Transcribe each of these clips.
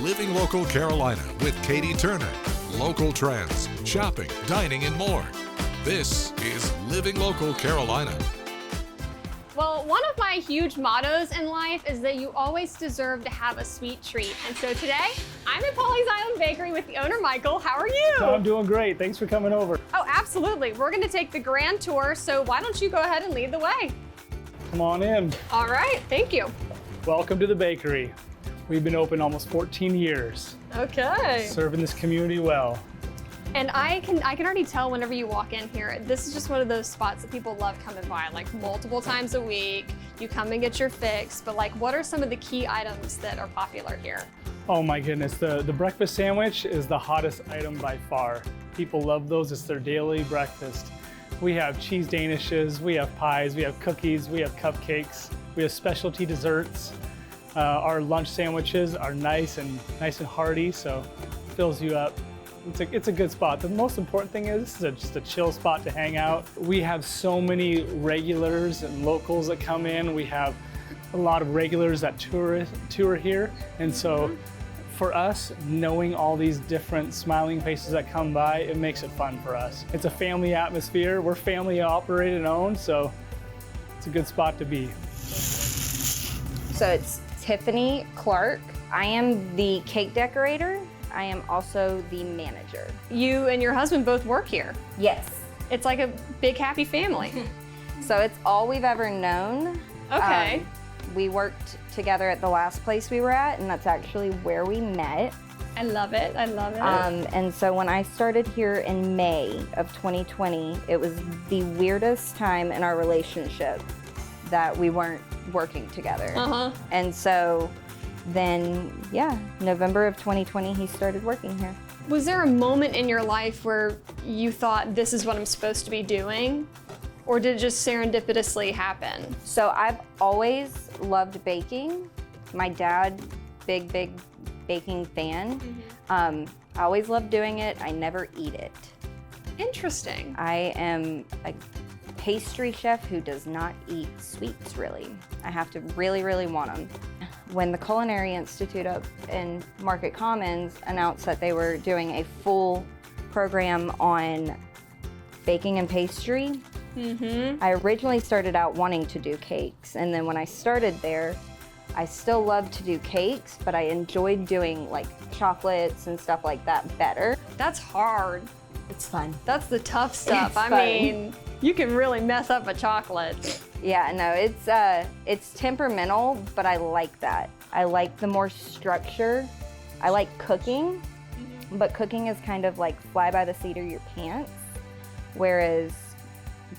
Living Local Carolina with Katie Turner. Local trends, shopping, dining, and more. This is Living Local Carolina. Well, one of my huge mottos in life is that you always deserve to have a sweet treat. And so today, I'm at Pawleys Island Bakery with the owner, Michael. How are you? I'm doing great. Thanks for coming over. Oh, absolutely. We're going to take the grand tour, so why don't you go ahead and lead the way? Come on in. All right, thank you. Welcome to the bakery. We've been open almost 14 years, Okay. serving this community well. And I can already tell whenever you walk in here, this is just one of those spots that people love coming by, like multiple times a week. You come and get your fix, but like, what are some of the key items that are popular here? Oh my goodness, the breakfast sandwich is the hottest item by far. People love those, it's their daily breakfast. We have cheese danishes, we have pies, we have cookies, we have cupcakes, we have specialty desserts. Our lunch sandwiches are nice and hearty, so it fills you up. It's a good spot. The most important thing is this is just a chill spot to hang out. We have so many regulars and locals that come in. We have a lot of regulars that tour here. And so for us, knowing all these different smiling faces that come by, it makes it fun for us. It's a family atmosphere. We're family operated and owned, so it's a good spot to be. So it's Tiffany Clark. I am the cake decorator. I am also the manager. You and your husband both work here. Yes. It's like a big happy family. So it's all we've ever known. Okay. We worked together at the last place we were at, and that's actually where we met. I love it. I love it. And so when I started here in May of 2020, it was the weirdest time in our relationship that we weren't working together. And so then, yeah, November of 2020, he started working here. Was there a moment in your life where you thought, this is what I'm supposed to be doing? Or did it just serendipitously happen? So I've always loved baking. My dad, big baking fan. I always loved doing it. I never eat it. Interesting. I am a pastry chef who does not eat sweets, really. I have to really, really want them. When the Culinary Institute up in Market Commons announced that they were doing a full program on baking and pastry, I originally started out wanting to do cakes, and then when I started there, I still loved to do cakes, but I enjoyed doing like chocolates and stuff like that better. That's hard. It's fun. That's the tough stuff. It's I fun. mean, you can really mess up a chocolate. Yeah, no, it's temperamental, but I like that. I like the more structure. I like cooking, but cooking is kind of like fly by the seat of your pants, whereas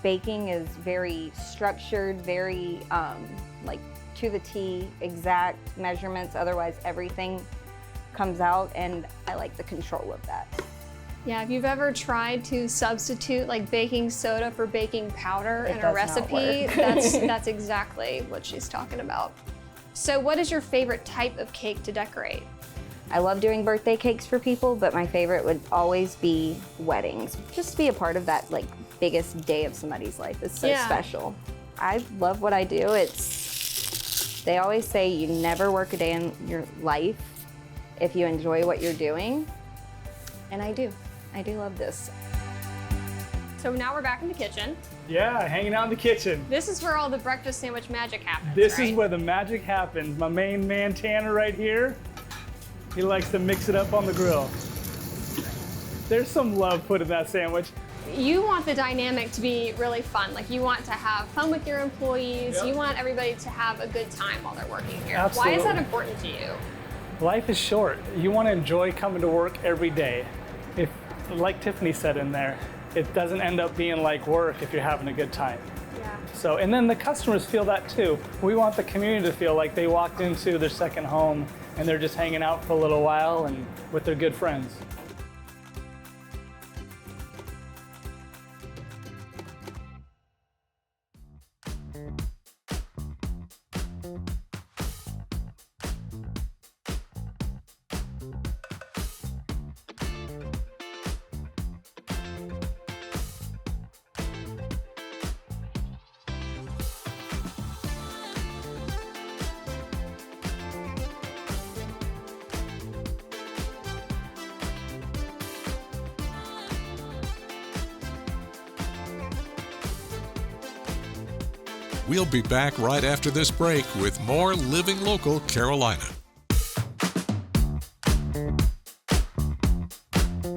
baking is very structured, very like to the T, exact measurements, otherwise everything comes out, and I like the control of that. Yeah, if you've ever tried to substitute like baking soda for baking powder It in a does not recipe, work. that's exactly what she's talking about. So what is your favorite type of cake to decorate? I love doing birthday cakes for people, but my favorite would always be weddings. Just to be a part of that like biggest day of somebody's life is so special. I love what I do. They always say you never work a day in your life if you enjoy what you're doing. And I do. I do love this. So now we're back in the kitchen. Yeah, hanging out in the kitchen. This is where all the breakfast sandwich magic happens, This right? is where the magic happens. My main man, Tanner, right here, he likes to mix it up on the grill. There's some love put in that sandwich. You want the dynamic to be really fun. Like, you want to have fun with your employees. Yep. You want everybody to have a good time while they're working here. Absolutely. Why is that important to you? Life is short. You want to enjoy coming to work every day. If, like Tiffany said in there, it doesn't end up being like work if you're having a good time. Yeah. So, and then the customers feel that too. We want the community to feel like they walked into their second home and they're just hanging out for a little while and with their good friends. We'll be back right after this break with more Living Local Carolina.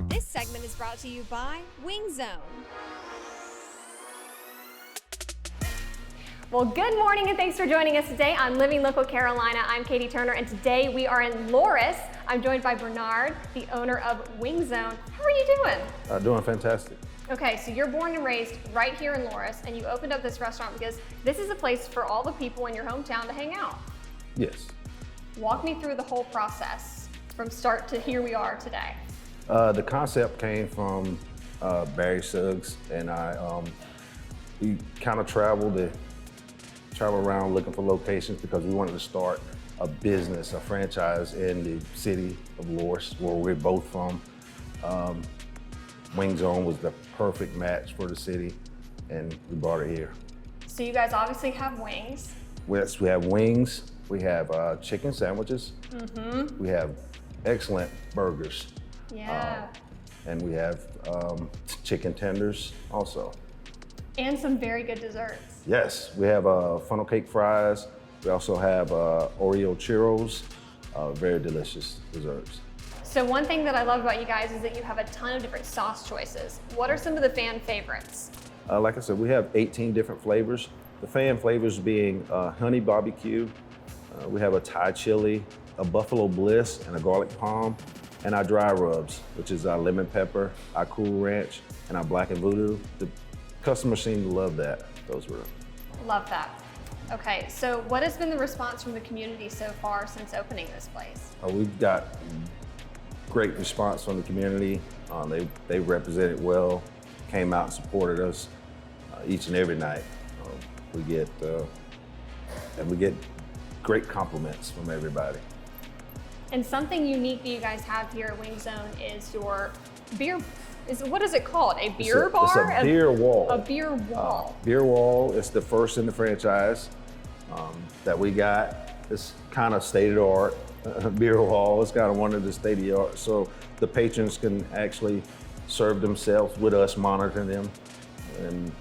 This segment is brought to you by Wing Zone. Well, good morning and thanks for joining us today on Living Local Carolina. I'm Katie Turner and today we are in Loris. I'm joined by Bernard, the owner of Wing Zone. How are you doing? Doing fantastic. Okay, so you're born and raised right here in Loris and you opened up this restaurant because this is a place for all the people in your hometown to hang out. Yes. Walk me through the whole process from start to here we are today. The concept came from Barry Suggs and we kind of traveled around looking for locations because we wanted to start a business, a franchise in the city of Loris, where we're both from. Wing Zone was the perfect match for the city, and we brought it here. So you guys obviously have wings. Yes, we have wings, we have chicken sandwiches, we have excellent burgers, Yeah. and we have chicken tenders also. And some very good desserts. Yes, we have funnel cake fries. We also have Oreo churros, very delicious desserts. So one thing that I love about you guys is that you have a ton of different sauce choices. What are some of the fan favorites? Like I said, we have 18 different flavors. The fan flavors being honey barbecue, we have a Thai chili, a buffalo bliss, and a garlic palm, and our dry rubs, which is our lemon pepper, our cool ranch, and our black and voodoo. The customers seem to love that. Those were. Love that. Okay, so what has been the response from the community so far since opening this place? We've got great response from the community. They represented well, came out and supported us each and every night. We get great compliments from everybody. And something unique that you guys have here at Wing Zone is your beer. What is it called? A beer bar? It's a beer wall. A beer wall. Beer wall is the first in the franchise that we got. It's kind of state-of-the-art beer wall. It's kind of one of the state-of-the-art. So the patrons can actually serve themselves with us monitoring them. And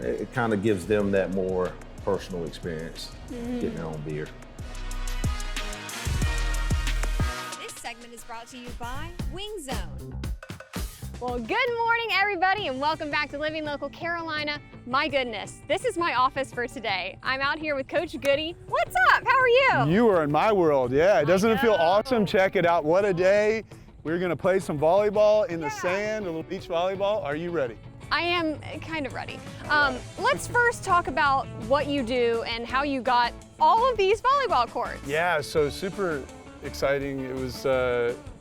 it kind of gives them that more personal experience, getting their own beer. This segment is brought to you by Wing Zone. Well, good morning, everybody, and welcome back to Living Local Carolina. My goodness, this is my office for today. I'm out here with Coach Goody. What's up? How are you? You are in my world, yeah. Doesn't it feel awesome? Check it out. What a day. We're going to play some volleyball in the sand, a little beach volleyball. Are you ready? I am kind of ready. Let's first talk about what you do and how you got all of these volleyball courts. Yeah, so super exciting. It was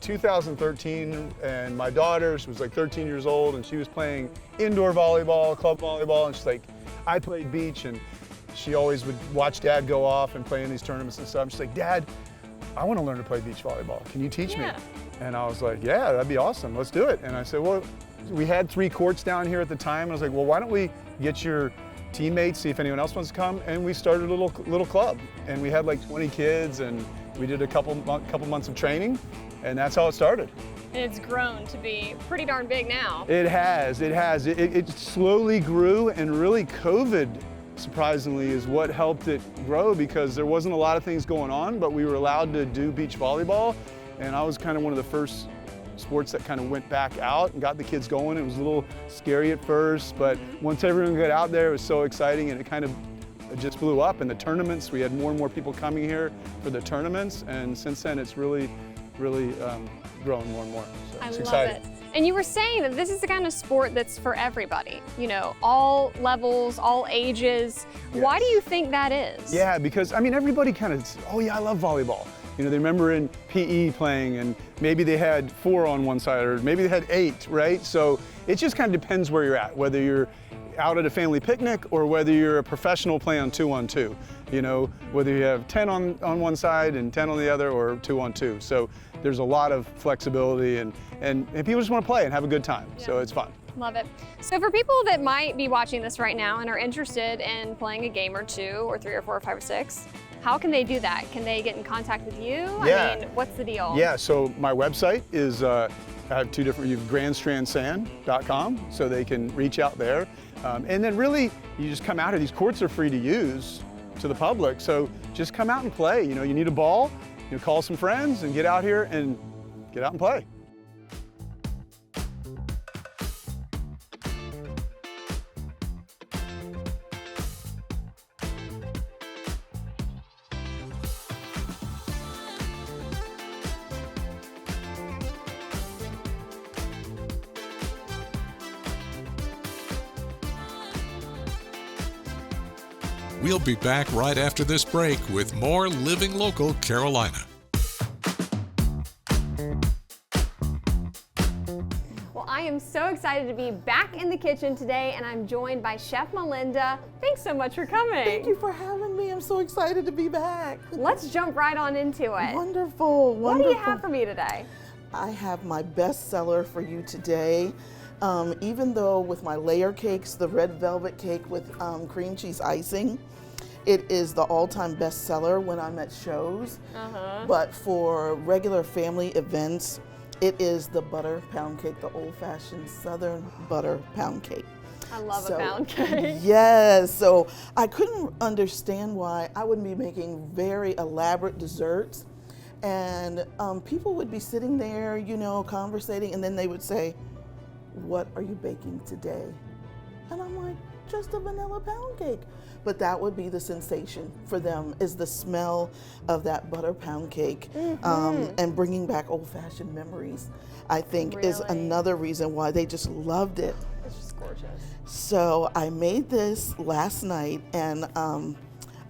2013 and my daughter, she was like 13 years old and she was playing indoor volleyball, club volleyball, and she's like, I played beach, and she always would watch Dad go off and play in these tournaments and stuff. And she's like, Dad, I want to learn to play beach volleyball. Can you teach me? And I was like, yeah, that'd be awesome. Let's do it. And I said, well, we had 3 courts down here at the time. And I was like, well, why don't we get your teammates, see if anyone else wants to come? And we started a little club, and we had like 20 kids, and we did a couple months of training, and that's how it started. And it's grown to be pretty darn big now. It has. It slowly grew, and really COVID, surprisingly, is what helped it grow, because there wasn't a lot of things going on, but we were allowed to do beach volleyball, and I was kind of one of the first sports that kind of went back out and got the kids going. It was a little scary at first, but once everyone got out there, it was so exciting, and it just blew up. And the tournaments, we had more and more people coming here for the tournaments, and since then it's really grown more and more. So I it's love exciting. it. And you were saying that this is the kind of sport that's for everybody, you know, all levels, all ages. Yes. Why do you think that is? Yeah, because I mean, everybody kind of, oh yeah, I love volleyball. You know, they remember in PE playing, and maybe they had 4 on one side, or maybe they had 8, right? So it just kind of depends where you're at, whether you're out at a family picnic or whether you're a professional playing 2-on-2. You know, whether you have 10 on one side and 10 on the other, or 2-on-2. So there's a lot of flexibility, and people just want to play and have a good time. Yeah. So it's fun. Love it. So for people that might be watching this right now and are interested in playing a game or 2 or 3 or 4 or 5 or 6, how can they do that? Can they get in contact with you? Yeah. I mean, what's the deal? Yeah, so my website is I have two different, you have grandstrandsand.com, so they can reach out there. And then really, you just come out here. These courts are free to use to the public, so just come out and play. You know, you need a ball, you know, call some friends and get out here and get out and play. We'll be back right after this break with more Living Local Carolina. Well, I am so excited to be back in the kitchen today, and I'm joined by Chef Melinda. Thanks so much for coming. Thank you for having me. I'm so excited to be back. Let's jump right on into it. Wonderful, wonderful. What do you have for me today? I have my best seller for you today. Even though with my layer cakes, the red velvet cake with cream cheese icing, it is the all-time best seller when I'm at shows. But for regular family events, it is the butter pound cake, the old-fashioned Southern butter pound cake. I love a pound cake. Yes, so I couldn't understand why I would be making very elaborate desserts, and people would be sitting there, you know, conversating, and then they would say, "What are you baking today?" And I'm like, "Just a vanilla pound cake." But that would be the sensation for them, is the smell of that butter pound cake, and bringing back old-fashioned memories, I think is another reason why they just loved it. It's just gorgeous. So I made this last night, and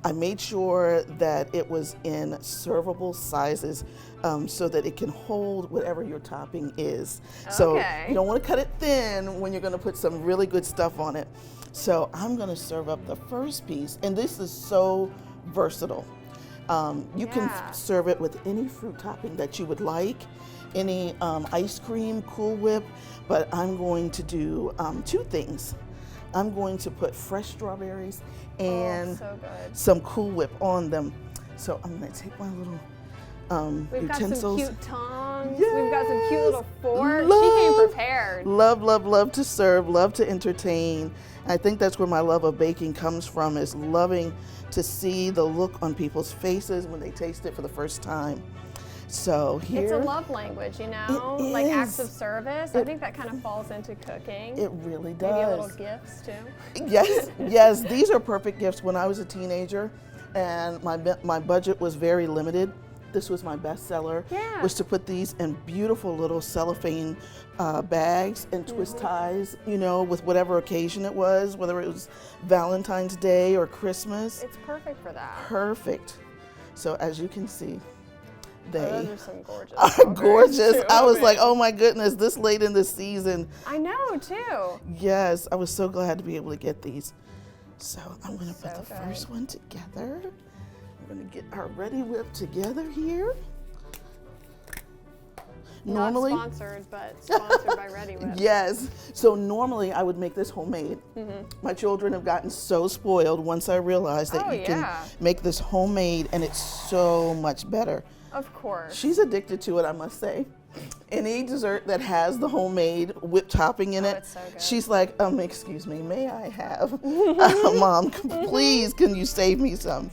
I made sure that it was in servable sizes, so that it can hold whatever your topping is. So you don't want to cut it thin when you're going to put some really good stuff on it. So I'm going to serve up the first piece, and this is so versatile. You can serve it with any fruit topping that you would like, any ice cream, Cool Whip, but I'm going to do two things. I'm going to put fresh strawberries and some Cool Whip on them. So I'm going to take my little We've got utensils. some cute tongs. Yes. We've got some cute little forks. Love, She came prepared. Love, love, love to serve, love to entertain. I think that's where my love of baking comes from, is loving to see the look on people's faces when they taste it for the first time. So here, It's a love language, you know, like acts of service. I think that kind of falls into cooking. it really does. Maybe a little gifts too. Yes, yes, these are perfect gifts. When I was a teenager and my budget was very limited, this was my best seller, was to put these in beautiful little cellophane bags and twist ties, you know, with whatever occasion it was, whether it was Valentine's Day or Christmas. It's perfect for that. Perfect. So as you can see, they Those are some gorgeous. are gorgeous. I was like, oh my goodness, this late in the season. I know too. Yes, I was so glad to be able to get these. So I'm going to put So the good. first one together. I'm going to get our Ready Whip together here. Normally, Not sponsored, but sponsored by Ready Whip. yes. So normally I would make this homemade. My children have gotten so spoiled once I realized that you can make this homemade, and it's so much better. Of course. She's addicted to it, I must say. Any dessert that has the homemade whipped topping in it, it's so good. she's like, excuse me, may I have? Mom, please, can you save me some?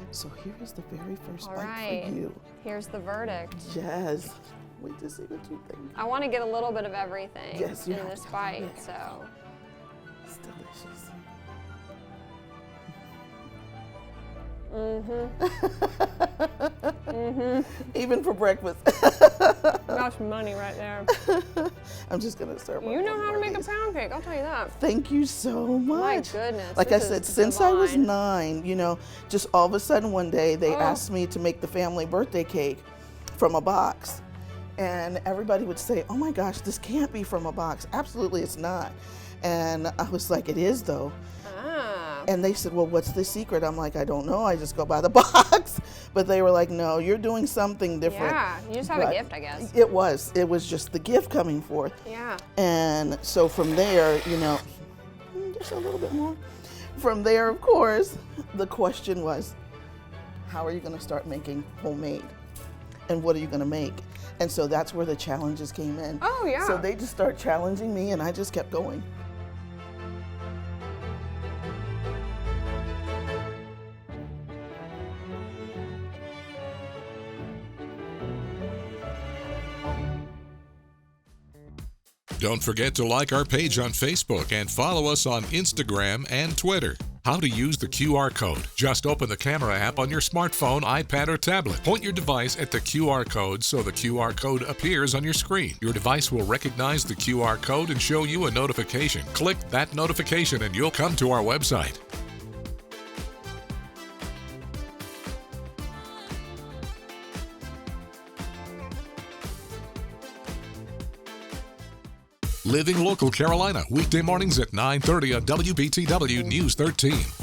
So here's the very first bite for you. Here's the verdict. Yes. Wait to see what you think. I want to get a little bit of everything Yes, you in have this to. bite, Yeah. so. It's delicious. Even for breakfast. That's money right there. I'm just gonna serve You up know one how more to of make a these. pound cake, I'll tell you that. Thank you so much. My goodness. Like I this said, is since I was divine. 9, you know, just all of a sudden one day they asked me to make the family birthday cake from a box. And everybody would say, oh my gosh, this can't be from a box. Absolutely, it's not. And I was like, it is though. Ah. And they said, well, what's the secret? I'm like, I don't know. I just go by the box. But they were like, no, you're doing something different. Yeah, you just have a But gift, I guess. It was just the gift coming forth. Yeah. And so from there, you know, just a little bit more. From there, of course, the question was, how are you going to start making homemade? And what are you going to make? And so that's where the challenges came in. Oh, yeah. So they just start challenging me, and I just kept going. Don't forget to like our page on Facebook and follow us on Instagram and Twitter. How to use the QR code. Just open the camera app on your smartphone, iPad, or tablet. Point your device at the QR code so the QR code appears on your screen. Your device will recognize the QR code and show you a notification. Click that notification and you'll come to our website. Living Local Carolina, weekday mornings at 9:30 on WBTW News 13.